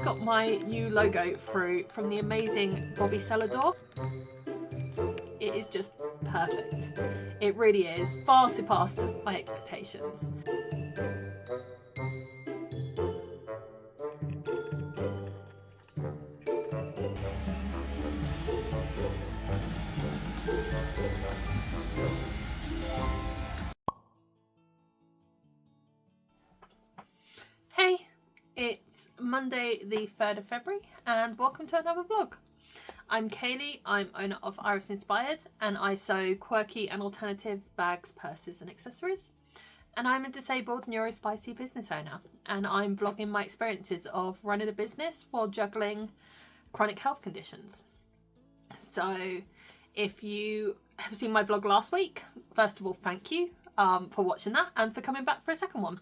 got my new logo through from the amazing Bobby Celador. It is just perfect. It really is. Far surpassed my expectations. Hey, it's Monday the 3rd of February and welcome to another vlog. I'm Kaylee, I'm owner of Iris Inspired and I sew quirky and alternative bags, purses and accessories. And I'm a disabled neurospicy business owner and I'm vlogging my experiences of running a business while juggling chronic health conditions. So if you have seen my vlog last week, first of all, thank you for watching that and for coming back for a second one.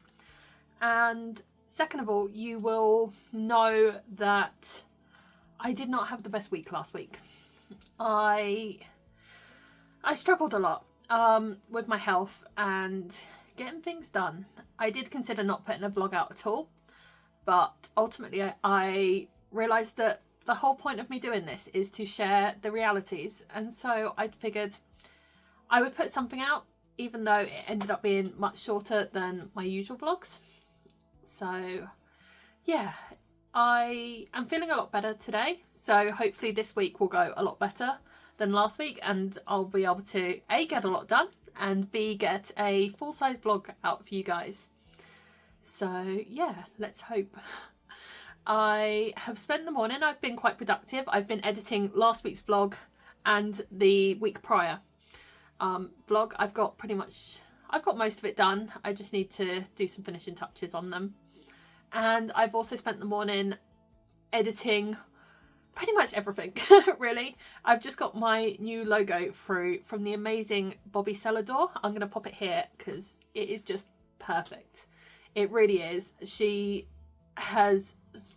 And second of all, you will know that I did not have the best week last week. I struggled a lot with my health and getting things done. I did consider not putting a vlog out at all, but ultimately I realised that the whole point of me doing this is to share the realities, and so I figured I would put something out even though it ended up being much shorter than my usual vlogs. So yeah, I am feeling a lot better today, so hopefully this week will go a lot better than last week and I'll be able to A, get a lot done, and B, get a full-size vlog out for you guys. So yeah, let's hope. I have spent the morning, I've been quite productive. I've been editing last week's vlog and the week prior vlog. I've got most of it done. I just need to do some finishing touches on them. And I've also spent the morning editing pretty much everything, really. I've just got my new logo through from the amazing Bobby Celador. I'm going to pop it here because it is just perfect. It really is. She has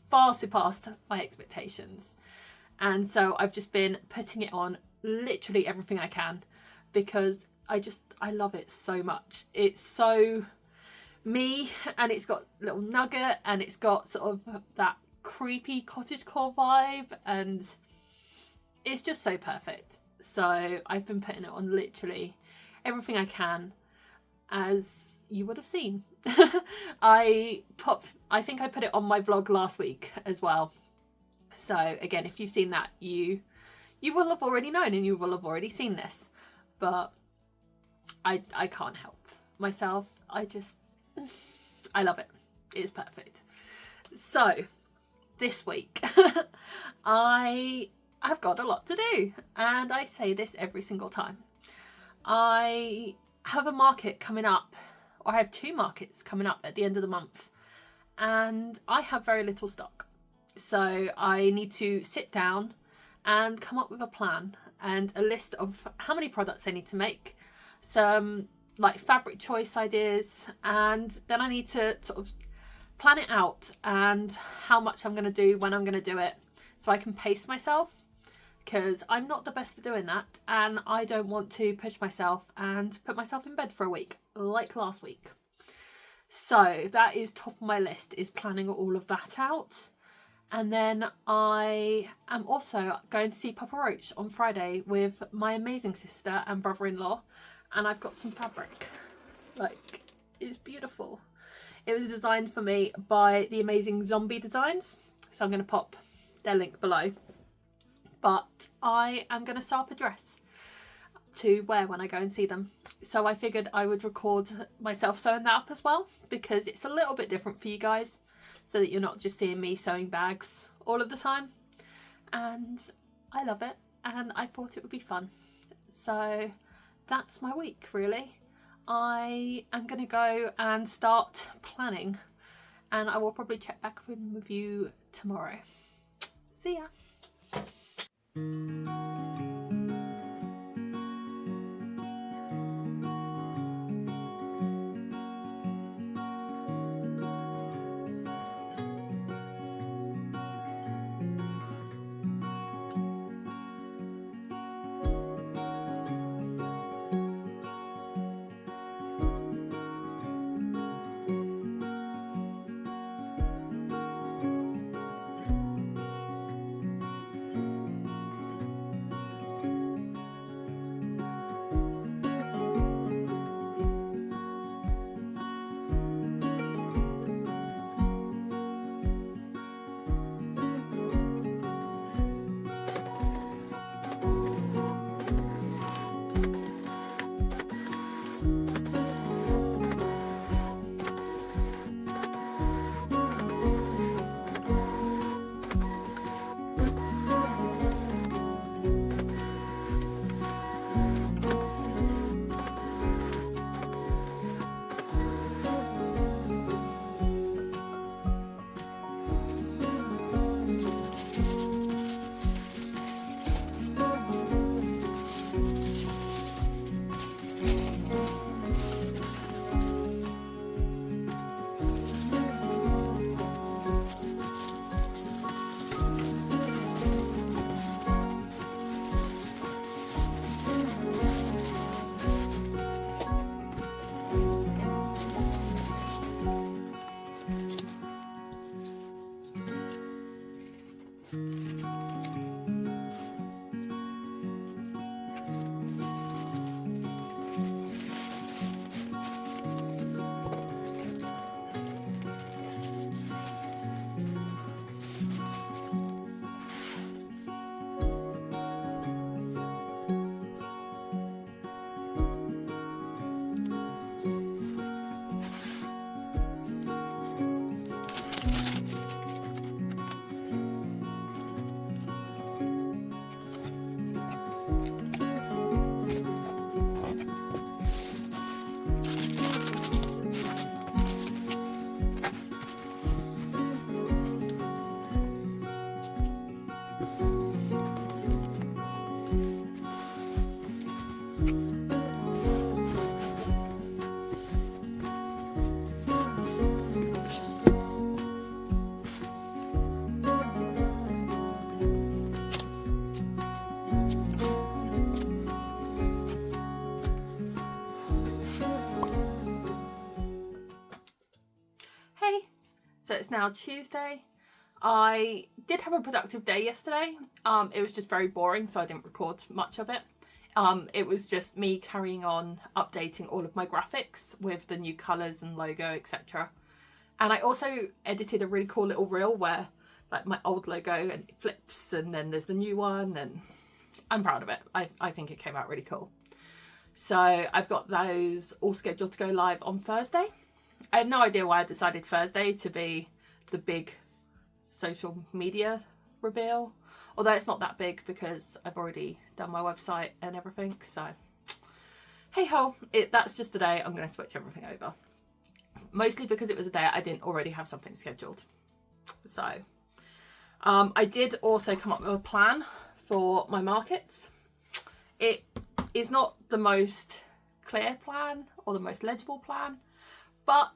far surpassed my expectations. And so I've just been putting it on literally everything I can because I love it so much. It's so me, and it's got little nugget and it's got sort of that creepy cottagecore vibe and it's just so perfect. So I've been putting it on literally everything I can, as you would have seen. I think I put it on my vlog last week as well. So again, if you've seen that, you will have already known and you will have already seen this, but I can't help myself. I love it. It's perfect. So this week I have got a lot to do, and I say this every single time. I have a market coming up, or I have two markets coming up at the end of the month, and I have very little stock. So I need to sit down and come up with a plan and a list of how many products I need to make, some like fabric choice ideas, and then I need to sort of plan it out and how much I'm going to do, when I'm going to do it, so I can pace myself, because I'm not the best at doing that and I don't want to push myself and put myself in bed for a week like last week. So that is top of my list, is planning all of that out. And then I am also going to see Papa Roach on Friday with my amazing sister and brother-in-law, and I've got some fabric. Like, it's beautiful. It was designed for me by the amazing Zombie Designs, so I'm going to pop their link below. But I am going to sew up a dress to wear when I go and see them. So I figured I would record myself sewing that up as well, because it's a little bit different for you guys, so that you're not just seeing me sewing bags all of the time. And I love it, and I thought it would be fun. So that's my week, really. I am going to go and start planning, and I will probably check back with you tomorrow. See ya. So it's now Tuesday. I did have a productive day yesterday. It was just very boring, so I didn't record much of it. It was just me carrying on updating all of my graphics with the new colours and logo, etc. And I also edited a really cool little reel where like my old logo and it flips and then there's the new one, and I'm proud of it. I think it came out really cool. So I've got those all scheduled to go live on Thursday. I have no idea why I decided Thursday to be the big social media reveal, although it's not that big because I've already done my website and everything. So hey ho, that's just the day I'm going to switch everything over, mostly because it was a day I didn't already have something scheduled. So I did also come up with a plan for my markets. It is not the most clear plan or the most legible plan, but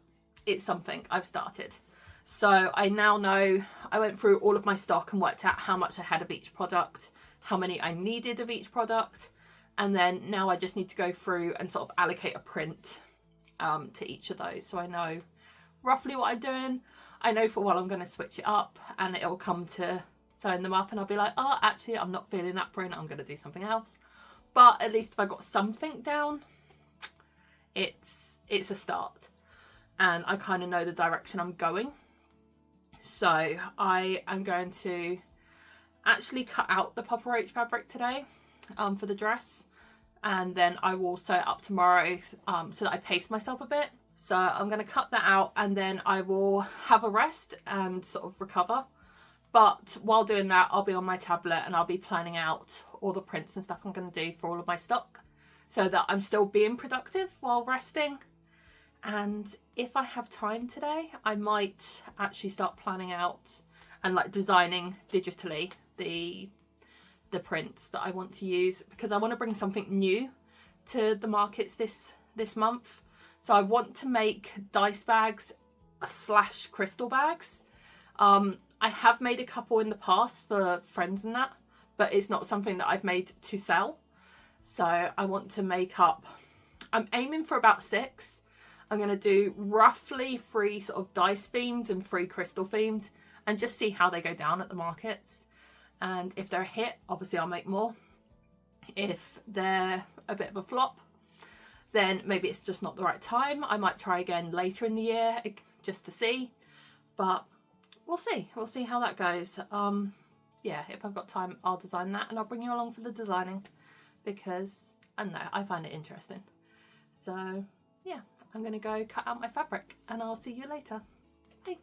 it's something I've started. So I now know, I went through all of my stock and worked out how much I had of each product, how many I needed of each product, and then now I just need to go through and sort of allocate a print to each of those. So I know roughly what I'm doing. I know for a while I'm going to switch it up and it'll come to sewing them up and I'll be like, oh, actually I'm not feeling that print, I'm going to do something else. But at least if I got something down, it's a start. And I kind of know the direction I'm going. So I am going to actually cut out the Papa Roach fabric today for the dress. And then I will sew it up tomorrow so that I pace myself a bit. So I'm going to cut that out and then I will have a rest and sort of recover. But while doing that, I'll be on my tablet and I'll be planning out all the prints and stuff I'm going to do for all of my stock so that I'm still being productive while resting. And if I have time today, I might actually start planning out and like designing digitally the prints that I want to use, because I want to bring something new to the markets this month. So I want to make dice bags / crystal bags. I have made a couple in the past for friends and that, but it's not something that I've made to sell. So I want to make up, I'm aiming for about 6. I'm going to do roughly 3 sort of dice themed and 3 crystal themed and just see how they go down at the markets. And if they're a hit, obviously I'll make more. If they're a bit of a flop, then maybe it's just not the right time. I might try again later in the year just to see, but we'll see. We'll see how that goes. Yeah, if I've got time, I'll design that and I'll bring you along for the designing because I don't know, I find it interesting. So yeah, I'm going to go cut out my fabric and I'll see you later. Bye.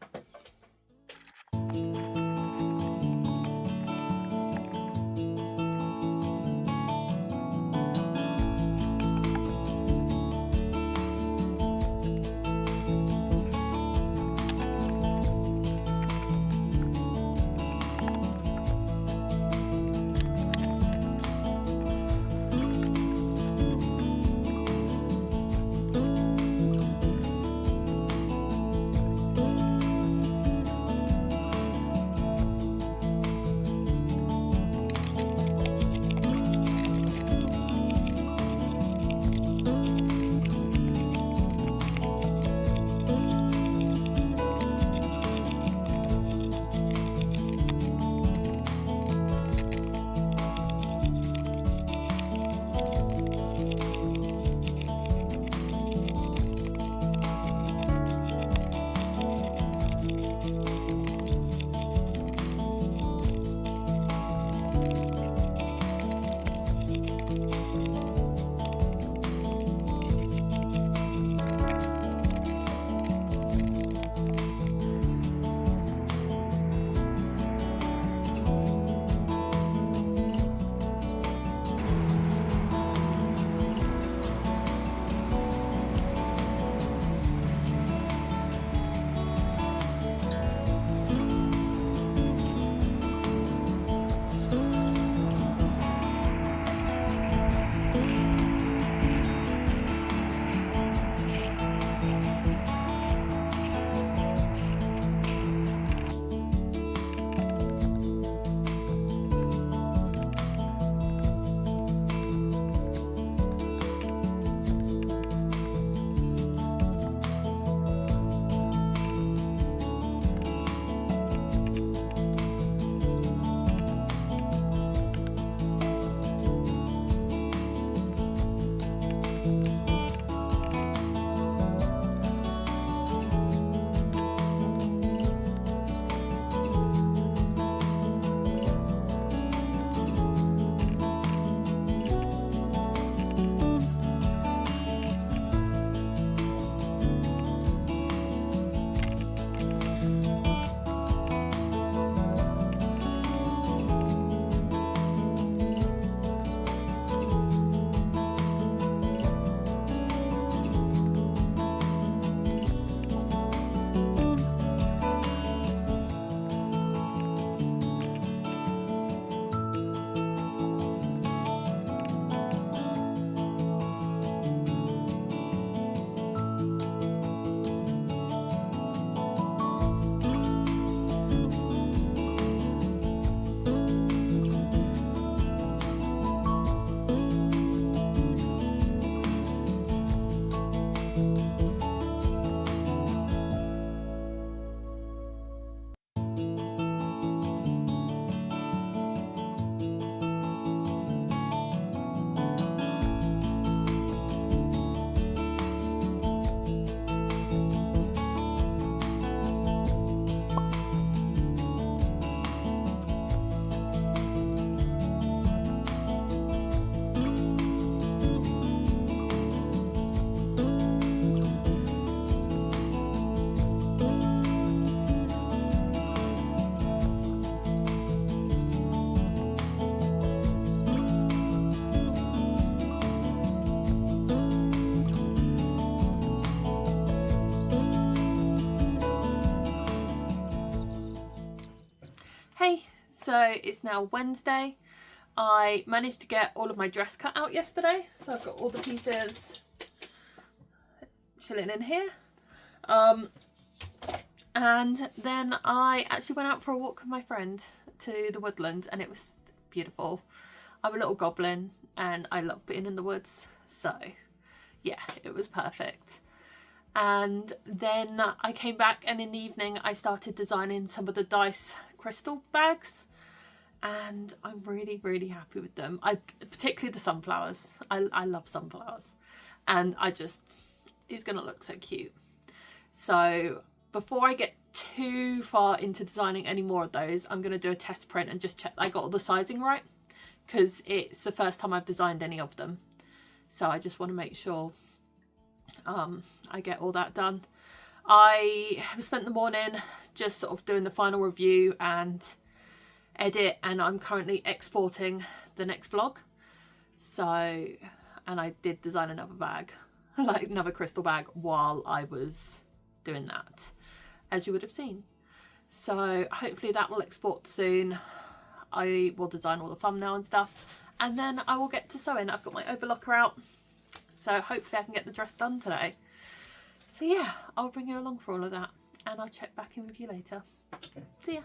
Hey, so it's now Wednesday. I managed to get all of my dress cut out yesterday, so I've got all the pieces chilling in here. And then I actually went out for a walk with my friend to the woodland, and it was beautiful. I'm a little goblin and I love being in the woods, so yeah, it was perfect. And then I came back, and in the evening I started designing some of the dice crystal bags, and I'm really happy with them. Particularly the sunflowers. I love sunflowers, and it's gonna look so cute. So before I get too far into designing any more of those, I'm gonna do a test print and just check I got all the sizing right, because it's the first time I've designed any of them, so I just want to make sure I get all that done. I have spent the morning just sort of doing the final review and edit, and I'm currently exporting the next vlog. So, and I did design another bag, like another crystal bag, while I was doing that, as you would have seen. So hopefully that will export soon. I will design all the thumbnail and stuff, and then I will get to sewing. I've got my overlocker out, so hopefully I can get the dress done today. So yeah, I'll bring you along for all of that, and I'll check back in with you later. See ya.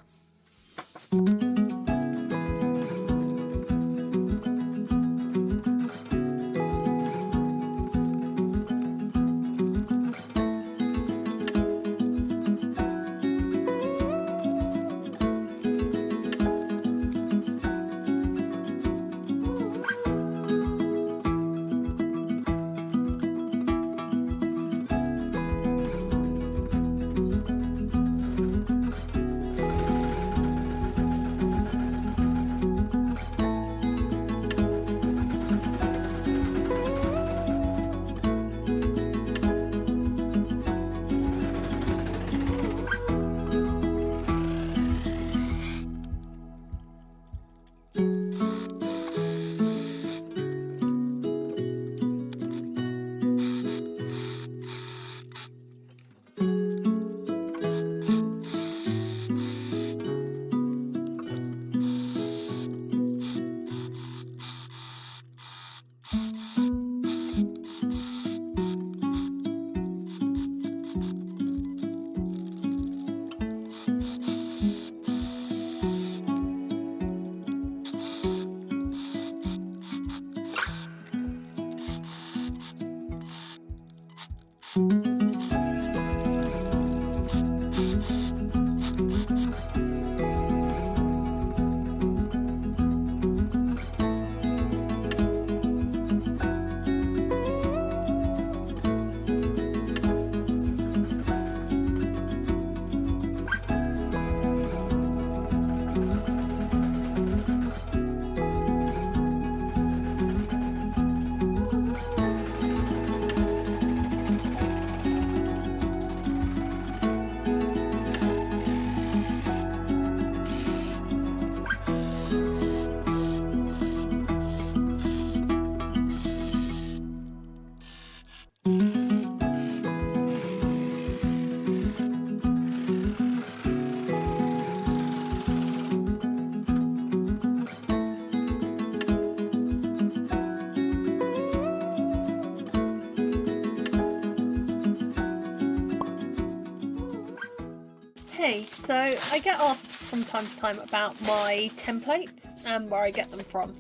Hey, so I get asked from time to time about my templates and where I get them from.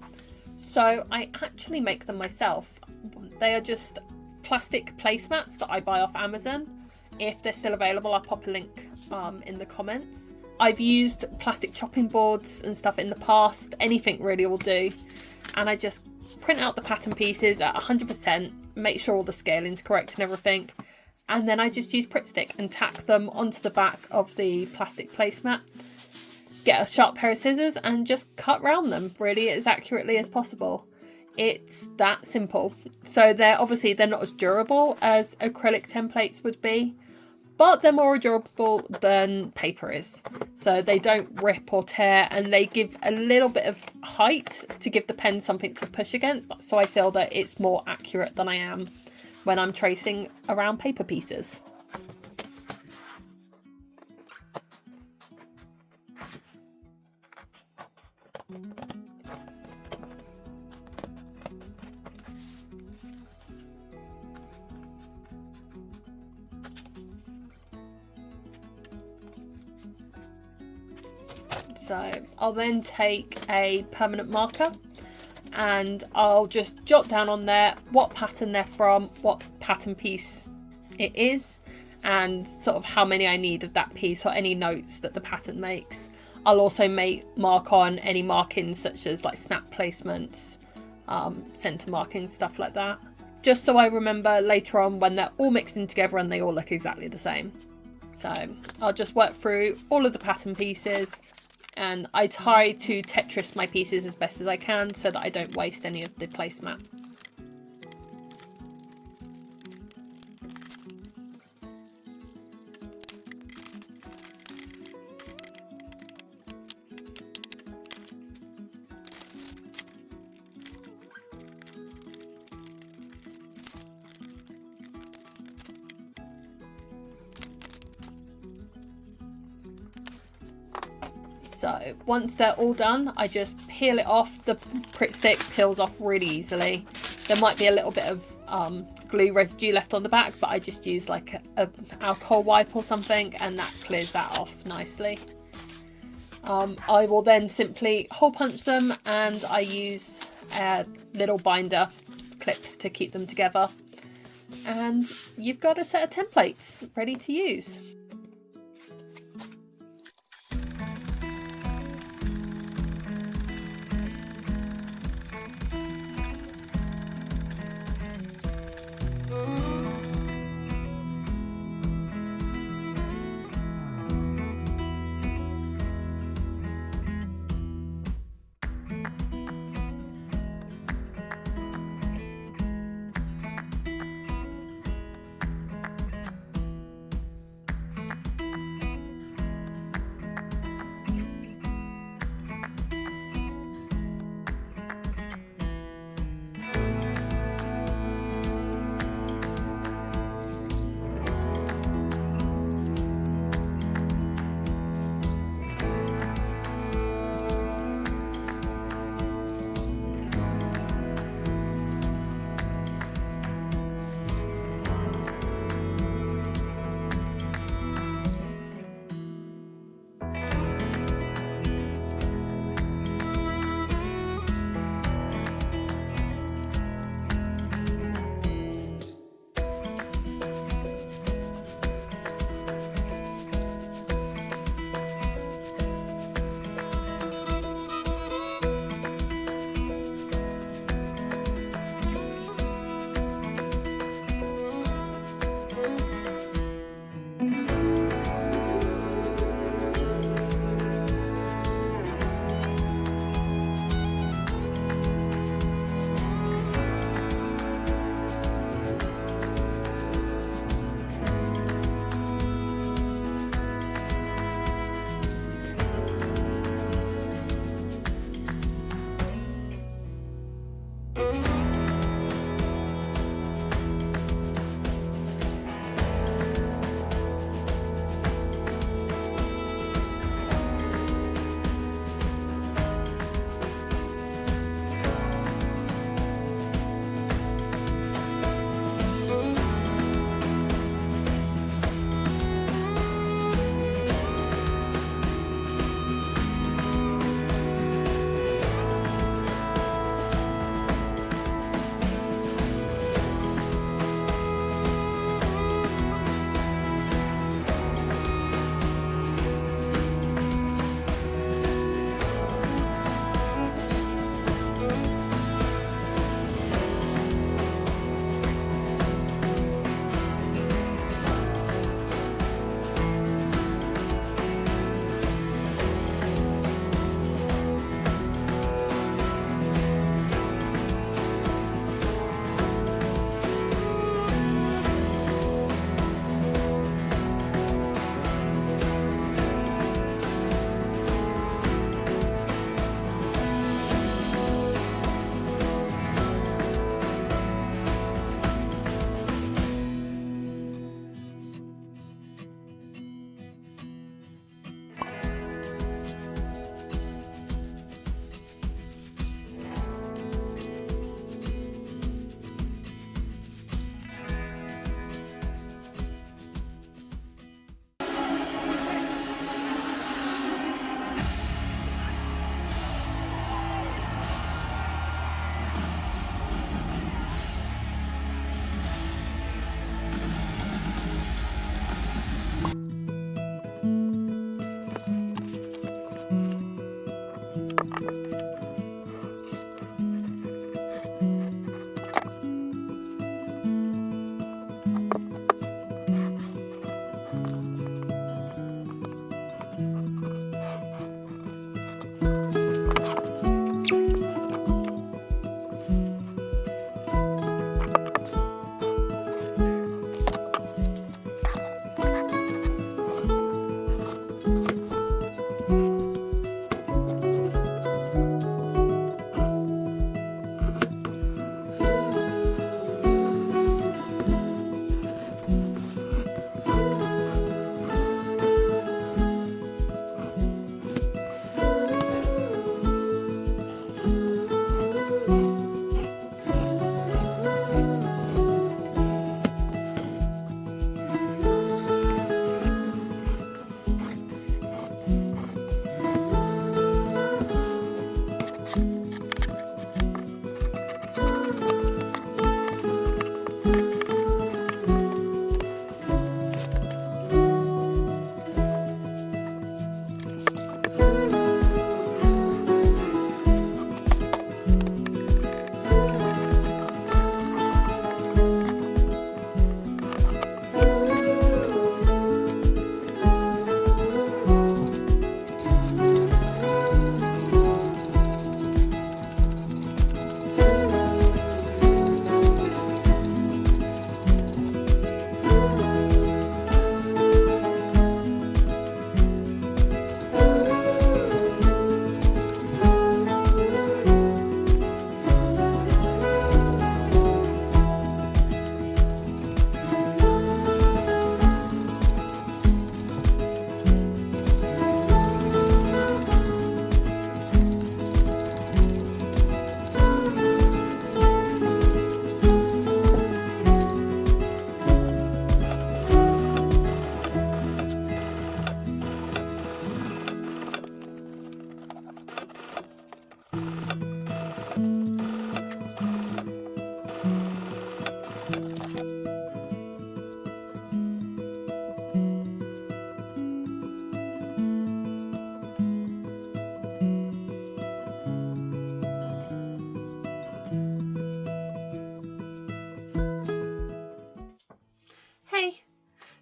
So I actually make them myself. They are just plastic placemats that I buy off Amazon. If they're still available, I'll pop a link in the comments. I've used plastic chopping boards and stuff in the past. Anything really will do. And I just print out the pattern pieces at 100%, make sure all the scaling's correct and everything. And then I just use Pritt Stick and tack them onto the back of the plastic placemat. Get a sharp pair of scissors and just cut round them really as accurately as possible. It's that simple. So they're not as durable as acrylic templates would be, but they're more durable than paper is. So they don't rip or tear, and they give a little bit of height to give the pen something to push against. So I feel that it's more accurate than I am when I'm tracing around paper pieces. So I'll then take a permanent marker and I'll just jot down on there what pattern they're from, what pattern piece it is, and sort of how many I need of that piece or any notes that the pattern makes. I'll also mark on any markings such as like snap placements, center markings, stuff like that, just so I remember later on when they're all mixed in together and they all look exactly the same. So I'll just work through all of the pattern pieces, and I try to Tetris my pieces as best as I can so that I don't waste any of the placemat. So once they're all done, I just peel it off. The Pritt stick peels off really easily. There might be a little bit of glue residue left on the back, but I just use like a alcohol wipe or something, and that clears that off nicely. I will then simply hole punch them, and I use little binder clips to keep them together. And you've got a set of templates ready to use.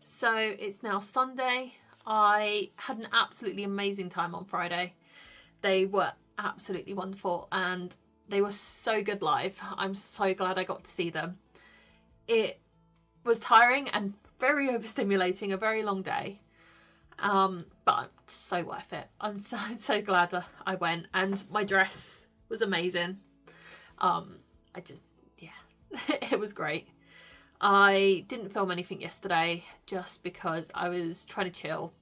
So it's now Sunday. I had an absolutely amazing time on Friday. They were absolutely wonderful and they were so good live. I'm so glad I got to see them. It was tiring and very overstimulating, a very long day. But so worth it. I'm so glad I went, and my dress was amazing. It was great. I didn't film anything yesterday just because I was trying to chill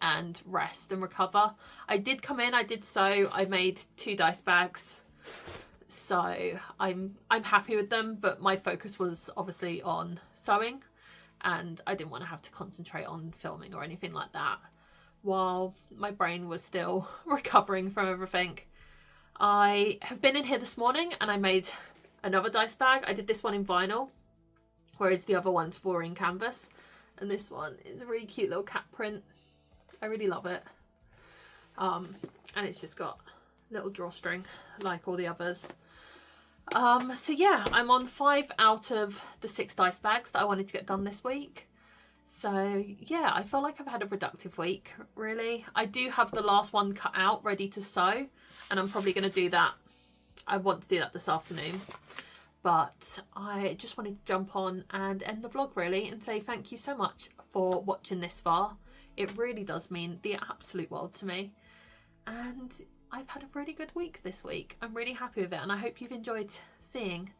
and rest and recover. I did come in, I did sew. I made 2 dice bags, so I'm happy with them, but my focus was obviously on sewing and I didn't want to have to concentrate on filming or anything like that while my brain was still recovering from everything. I have been in here this morning and I made another dice bag. I did this one in vinyl, whereas the other one's fluorine canvas, and this one is a really cute little cat print. I really love it. And it's just got a little drawstring like all the others. So yeah, I'm on 5 out of the 6 dice bags that I wanted to get done this week. So yeah, I feel like I've had a productive week, really. I do have the last one cut out, ready to sew, and I'm probably going to do that. I want to do that this afternoon. But I just wanted to jump on and end the vlog really and say thank you so much for watching this far. It really does mean the absolute world to me. And I've had a really good week this week. I'm really happy with it and I hope you've enjoyed seeing.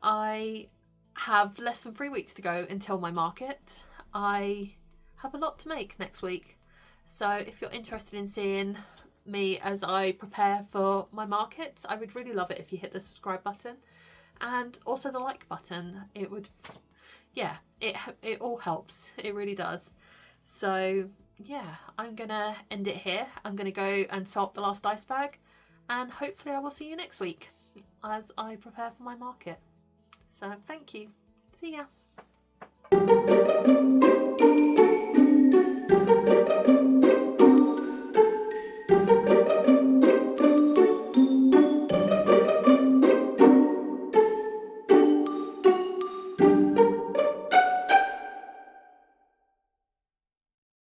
I have less than 3 weeks to go until my market. I have a lot to make next week. So if you're interested in seeing me as I prepare for my market, I would really love it if you hit the subscribe button. And also the like button. It would, yeah, it all helps. It really does. So yeah, I'm gonna end it here. I'm gonna go and sew up the last dice bag, and hopefully I will see you next week as I prepare for my market. So thank you. See ya.